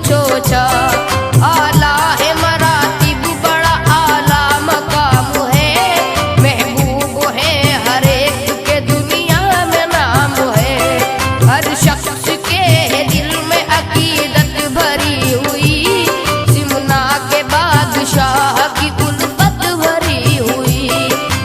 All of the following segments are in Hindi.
पूछो आला है मरातिब बड़ा आला मकाम है, महबूब है हर एक के दुनिया में नाम है। हर शख्स के दिल में अकीदत भरी हुई, सिमना के बादशाह की उल्फत भरी हुई।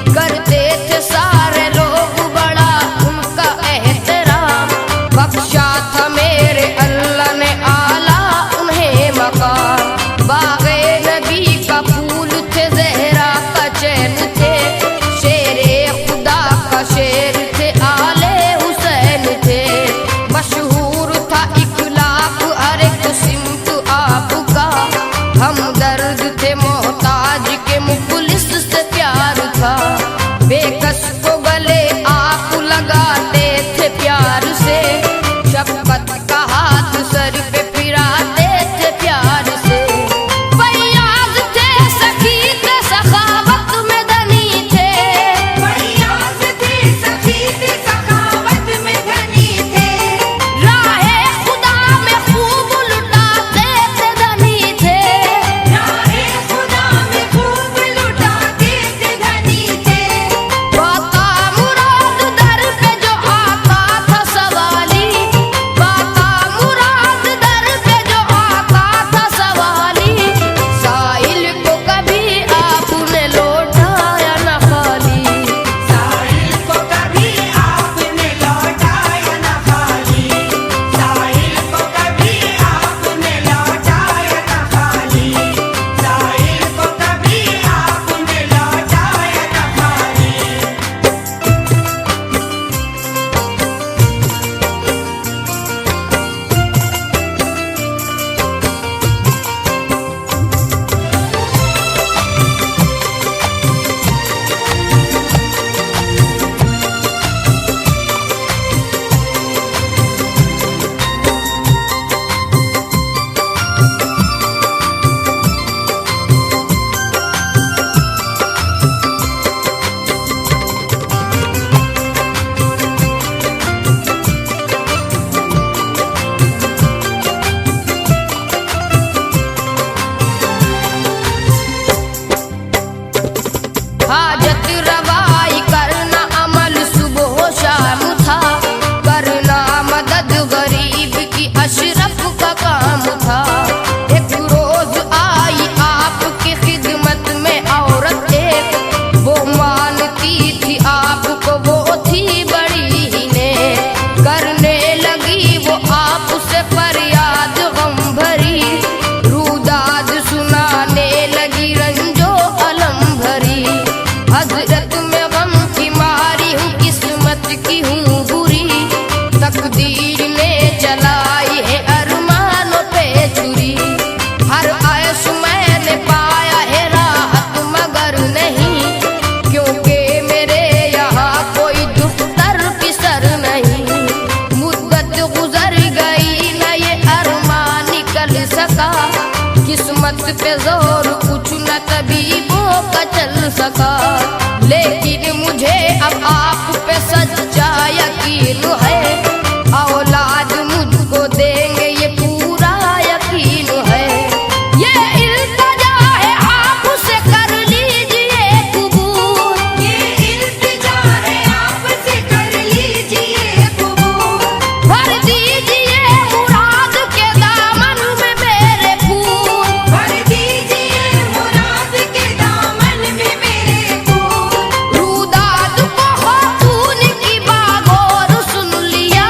करते थे सारे लोग बड़ा उनका एहतराम, बख्शा था मेरे अल्लाह ने आला उन्हें मकाम। बाग़े नबी का फूल थे, ज़हरा का चैन थे, शेरे खुदा का शेर थे, आले हुसैन थे। मशहूर था इखलाक हर एक सिमत आपका, हमदर्द थे मोहताज के मुखलिस से प्यार था। बेकस को गले आप लगाते थे प्यार से, शफ़क़त का हाथ सर पे फिराते थे प्यार से। फैयाज़ थे सखी थे सखावत में धनी थे, फैयाज़ थे सखी थे सखावत में धनी थे। राहे खुदा में खूब लुटाते थे धनी थे। राहे खुदा में खूब लुटाते थे धनी थे। बाता मुराद दर पे जो आता था सवाली, बाता मुराद दर पे जो आता था सवाली। साइल को कभी आपने लौटाया न खाली, साहिल को कभी आपने लौटाया न खाली, साहिल को कभी आपने लौटाया न खाली, साहिल को कभी आपने लौटाया न खाली। हाजत रवाई करना अमल सुबह शाम था, करना मदद गरीब की अशरफ का काम था। एक रोज आई आपकी खिदमत में औरत एक, वो मानती थी आपको वो थी बड़ी ही ने। करने लगी वो आपसे फरियाद गम भरी, रूदाद सुनाने लगी रंजो अलम भरी। हजरत में गम की मारी हूँ, किस्मत की हूँ बुरी, तकदीर ने चलाई है अरमानों पे छुरी। हर आयश मैंने पाया है राहत मगर नहीं, क्योंकि मेरे यहाँ कोई दुख्तर पिसर नहीं। मुद्दत गुजर गई न ये अरमान निकल सका, किस्मत पे जोर कुछ न तबीबों का चल सका। लेकिन मुझे अब आप पे सच्चा यकीन है, औलाद मुझको देंगे ये पूरा यकीन है। ये इल्तिजा है आपसे कर लीजिए कबूल, ये इल्तिजा है आपसे कर लीजिए कबूल। भर दीजिए मुराद के दामन में मेरे फूल, भर दीजिए मुराद के दामन में मेरे फूल। रूदाद को खातून की बागोर सुन लिया,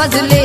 फजले